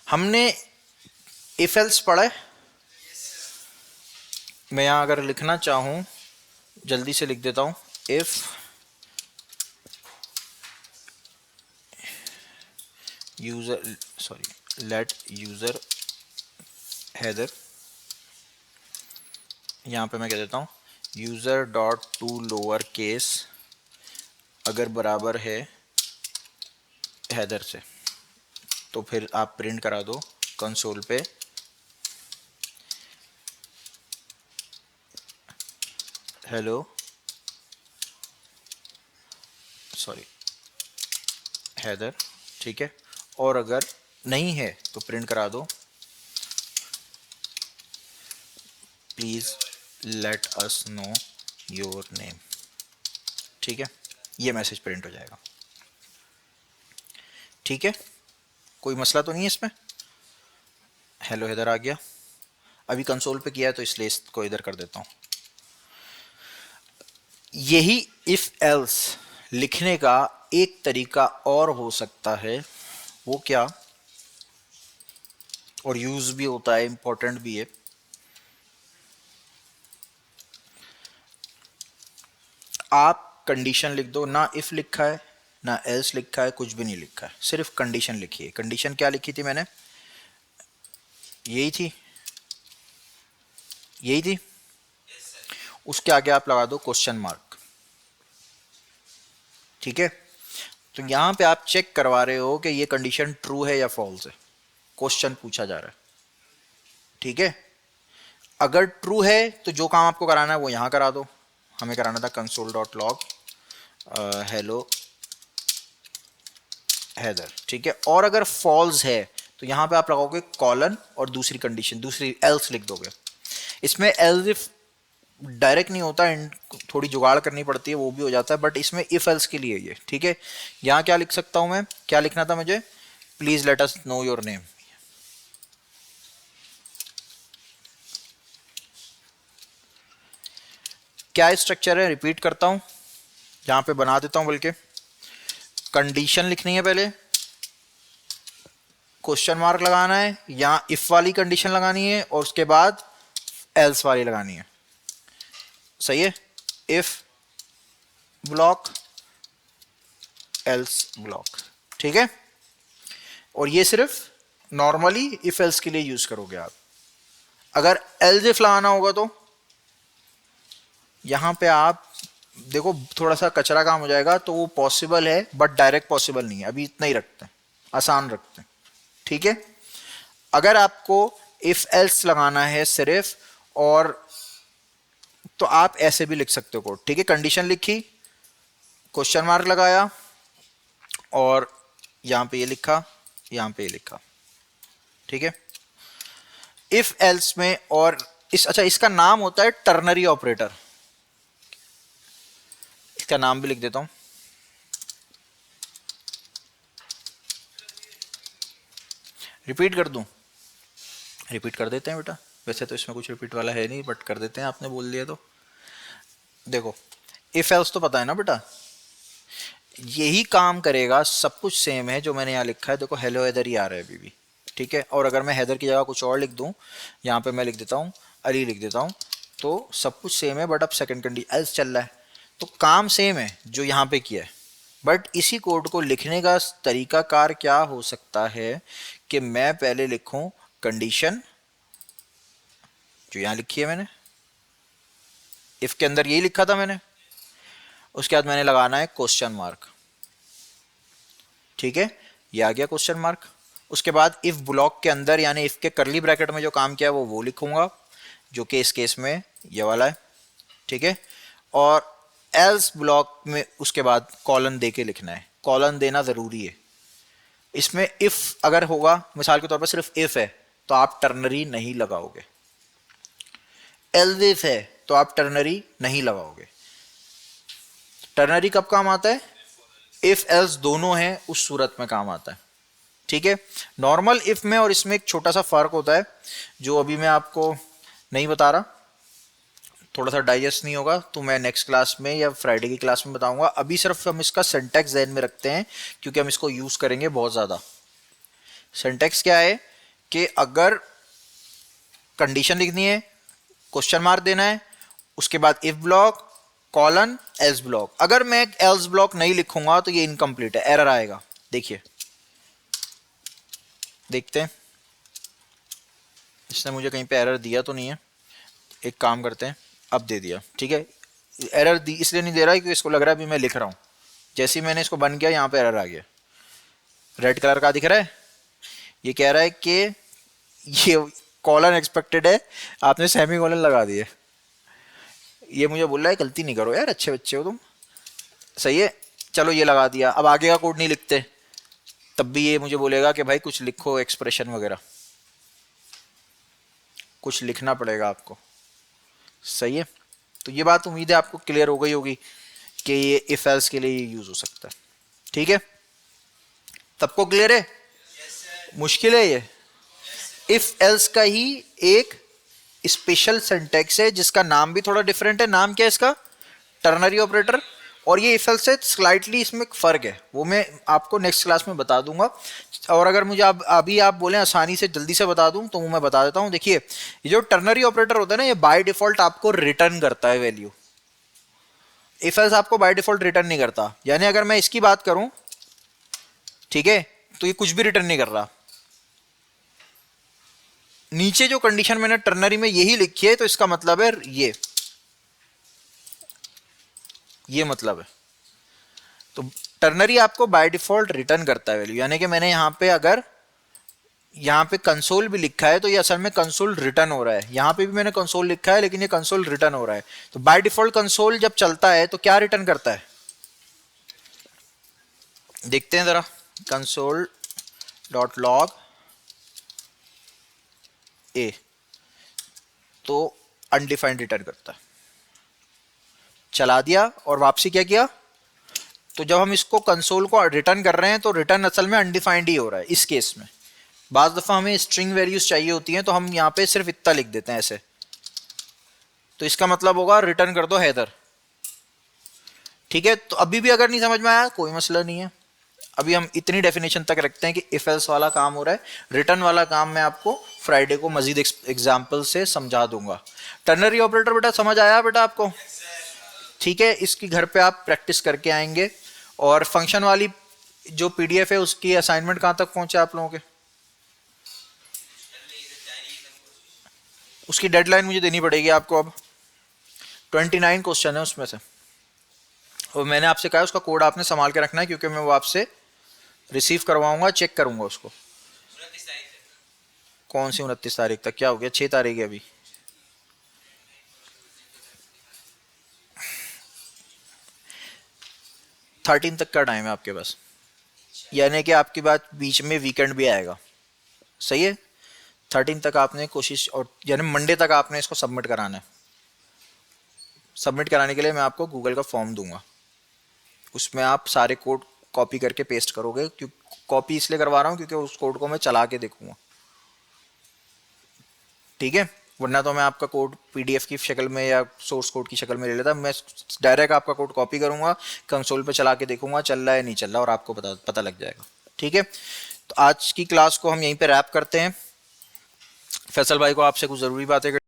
हमने if else पढ़ा है। मैं यहाँ अगर लिखना चाहूँ जल्दी से लिख देता हूँ, if user let user header, यहाँ पे मैं कह देता हूँ user dot to lower case अगर बराबर है हेडर से, तो फिर आप प्रिंट करा दो कंसोल पे हेलो हेडर, ठीक है। और अगर नहीं है तो प्रिंट करा दो please let us know your name, ठीक है। ये मैसेज प्रिंट हो जाएगा, ठीक है। कोई मसला तो नहीं है इसमें। हेलो हेडर आ गया, अभी कंसोल पे किया है तो इसलिए इसको इधर कर देता हूँ। यही इफ एल्स लिखने का एक तरीका और हो सकता है, वो क्या, और यूज भी होता है, इंपॉर्टेंट भी है। आप कंडीशन लिख दो, ना इफ लिखा है ना एल्स लिखा है, कुछ भी नहीं लिखा है, सिर्फ कंडीशन लिखी है। कंडीशन क्या लिखी थी मैंने, यही थी। उसके आगे आप लगा दो क्वेश्चन मार्क, ठीक है। तो यहां पे आप चेक करवा रहे हो कि ये कंडीशन ट्रू है या फॉल्स है, क्वेश्चन पूछा जा रहा है, ठीक है। अगर ट्रू है तो जो काम आपको कराना है वो यहां करा दो। हमें कराना था console dot log hello header, ठीक है। और अगर फॉल्स है तो यहां पे आप लगाओगे कॉलन और दूसरी कंडीशन, दूसरी एल्स लिख दोगे। इसमें एल्स इफ डायरेक्ट नहीं होता, थोड़ी जुगाड़ करनी पड़ती है, वो भी हो जाता है, बट इसमें इफ एल्स के लिए ये, ठीक है। यहां क्या लिख सकता हूं मैं, क्या लिखना था मुझे, please let us know your name. क्या स्ट्रक्चर है, रिपीट करता हूं, यहां पे बना देता हूं, बल्कि कंडीशन लिखनी है पहले, क्वेश्चन मार्क लगाना है, यहां इफ वाली कंडीशन लगानी है और उसके बाद एल्स वाली लगानी है, सही है। इफ ब्लॉक एल्स ब्लॉक, ठीक है। और ये सिर्फ नॉर्मली इफ एल्स के लिए यूज करोगे आप। अगर एल्स इफ लगाना होगा तो यहां पे आप देखो थोड़ा सा कचरा काम हो जाएगा, तो वो पॉसिबल है बट डायरेक्ट पॉसिबल नहीं है, अभी इतना ही रखते हैं, आसान रखते हैं, ठीक है। अगर आपको इफ एल्स लगाना है सिर्फ, और तो आप ऐसे भी लिख सकते हो कोड, ठीक है। कंडीशन लिखी, क्वेश्चन मार्क लगाया, और यहां पे ये लिखा, यहां पे ये लिखा, ठीक है। इफ एल्स में और अच्छा इसका नाम होता है टर्नरी ऑपरेटर, इसका नाम भी लिख देता हूं, रिपीट कर दूं, रिपीट कर देते हैं बेटा, वैसे तो इसमें कुछ रिपीट वाला है नहीं, बट कर देते हैं, आपने बोल दिया तो। देखो इफ एल्स तो पता है ना बेटा, यही काम करेगा, सब कुछ सेम है जो मैंने यहाँ लिखा है। देखो हेलो हेदर ही आ रहा है अभी भी, ठीक है। और अगर मैं हेदर की जगह कुछ और लिख दूं, यहाँ पे मैं लिख देता हूँ अली लिख देता हूँ, तो सब कुछ सेम है, बट अब सेकंड कंडीशन एल्स चल रहा है, तो काम सेम है जो यहाँ पे किया है। बट इसी कोड को लिखने का तरीकाकार क्या हो सकता है कि मैं पहले लिखूं कंडीशन जो यहाँ लिखी है मैंने, इफ के अंदर यही लिखा था मैंने, उसके बाद मैंने लगाना है क्वेश्चन मार्क, ठीक है। ये आ गया क्वेश्चन मार्क। उसके बाद इफ ब्लॉक के अंदर यानी इफ के करली ब्रैकेट में जो काम किया वो लिखूंगा, जो कि इस केस में ये वाला है, ठीक है। और एल्स ब्लॉक में उसके बाद कॉलन दे के लिखना है, कॉलन देना जरूरी है इसमें। इफ अगर होगा मिसाल के तौर पर सिर्फ इफ है तो आप टर्नरी नहीं लगाओगे, एल्स इफ है तो आप टर्नरी नहीं लगाओगे। टर्नरी कब काम आता है, इफ एल्स दोनों हैं उस सूरत में काम आता है, ठीक है। नॉर्मल इफ में और इसमें एक छोटा सा फर्क होता है जो अभी मैं आपको नहीं बता रहा, थोड़ा सा डाइजेस्ट नहीं होगा तो मैं नेक्स्ट क्लास में या फ्राइडे की क्लास में बताऊंगा। अभी सिर्फ हम इसका सिंटैक्स ध्यान में रखते हैं क्योंकि हम इसको यूज करेंगे बहुत ज्यादा। सिंटैक्स क्या है कि अगर कंडीशन लिखनी है, क्वेश्चन मार्क देना है, उसके बाद if block colon else block. अगर मैं एल्स ब्लॉक नहीं लिखूंगा तो ये इनकम्प्लीट है, एरर आएगा। देखिए, देखते हैं इसने मुझे कहीं पे एरर दिया तो नहीं है। एक काम करते हैं, अब दे दिया, ठीक है। एरर दी इसलिए नहीं दे रहा है क्योंकि इसको लग रहा है अभी मैं लिख रहा हूँ। जैसे ही मैंने इसको बंद किया यहाँ पे एरर आ गया, रेड कलर का दिख रहा है। ये कह रहा है कि ये कॉलन एक्सपेक्टेड है, आपने सेमी कॉलन लगा दिए। ये मुझे बोल रहा है गलती नहीं करो यार, अच्छे बच्चे हो तुम, सही है। चलो ये लगा दिया, अब आगे का कोड नहीं लिखते, तब भी ये मुझे बोलेगा कि भाई कुछ लिखो, एक्सप्रेशन वगैरह कुछ लिखना पड़ेगा आपको, सही है। तो ये बात उम्मीद है आपको क्लियर हो गई होगी कि ये इफ एल्स के लिए यूज हो सकता है, ठीक है। सबको क्लियर है? मुश्किल है ये? इफ एल्स का ही एक स्पेशल सिंटैक्स है जिसका नाम भी थोड़ा डिफरेंट है। नाम क्या है इसका? Ternary operator. और ये इफ एल्स से स्लाइटली इसमें फर्क है, वो मैं आपको नेक्स्ट क्लास में बता दूंगा। और अगर मुझे अभी आप बोलें आसानी से जल्दी से बता दूं तो मैं बता देता हूं। देखिए, ये जो टर्नरी ऑपरेटर होता है ना, ये बाय डिफॉल्ट आपको रिटर्न करता है वैल्यू। इफ एल्स आपको बाय डिफॉल्ट रिटर्न नहीं करता। यानी अगर मैं इसकी बात करूं, ठीक है, तो ये कुछ भी रिटर्न नहीं कर रहा। नीचे जो कंडीशन मैंने टर्नरी में यही लिखी है, तो इसका मतलब है ये मतलब है। तो टर्नरी आपको बाय डिफॉल्ट रिटर्न करता है वैल्यू। यानी कि मैंने यहां पे अगर यहाँ पे कंसोल भी लिखा है तो ये असल में कंसोल रिटर्न हो रहा है। यहाँ पे भी मैंने कंसोल लिखा है लेकिन ये कंसोल रिटर्न हो रहा है। तो बाय डिफॉल्ट कंसोल जब चलता है तो क्या रिटर्न करता है, देखते हैं जरा। कंसोल डॉट लॉग ए, तो अनडिफाइंड रिटर्न करता है। चला दिया और वापसी क्या किया, तो जब हम इसको कंसोल को रिटर्न कर रहे हैं तो रिटर्न असल में अनडिफाइंड ही हो रहा है इस केस में। बाज़ दफ़ा हमें स्ट्रिंग वैल्यूज चाहिए होती हैं तो हम यहाँ पे सिर्फ इतना लिख देते हैं ऐसे, तो इसका मतलब होगा रिटर्न कर दो हैदर, ठीक है। तो अभी भी अगर नहीं समझ में आया कोई मसला नहीं है, अभी हम इतनी डेफिनेशन तक रखते हैं कि इफ एल्स वाला काम हो रहा है। रिटर्न वाला काम मैं आपको फ्राइडे को मजीद एग्जाम्पल से समझा दूंगा। टर्नरी ऑपरेटर बेटा समझ आया बेटा आपको? ठीक है, इसकी घर पे आप प्रैक्टिस करके आएंगे। और फंक्शन वाली जो पीडीएफ है उसकी असाइनमेंट कहाँ तक पहुंचे आप लोगों के? उसकी डेडलाइन मुझे देनी पड़ेगी आपको। अब 29 क्वेश्चन है उसमें से, और मैंने आपसे कहा उसका कोड आपने संभाल के रखना है क्योंकि मैं वो आपसे रिसीव करवाऊंगा, चेक करूंगा उसको। कौन सी 29 तारीख तक? क्या हो गया, 6 तारीख है अभी। थर्टीन तक का टाइम है आपके पास, यानी कि आपकी बात बीच में वीकेंड भी आएगा, सही है। 13 तक आपने कोशिश, और यानी मंडे तक आपने इसको सबमिट कराना है। सबमिट कराने के लिए मैं आपको गूगल का फॉर्म दूंगा, उसमें आप सारे कोड कॉपी करके पेस्ट करोगे। क्यों कॉपी इसलिए करवा रहा हूँ क्योंकि उस कोड को मैं चला के देखूंगा, ठीक है। वरना तो मैं आपका कोड पीडीएफ की शक्ल में या सोर्स कोड की शक्ल में ले लेता। मैं डायरेक्ट आपका कोड कॉपी करूंगा, कंसोल पे चला के देखूंगा चल रहा है नहीं चल रहा, और आपको पता लग जाएगा, ठीक है। तो आज की क्लास को हम यहीं पे रैप करते हैं। फैसल भाई को आपसे कुछ ज़रूरी बातें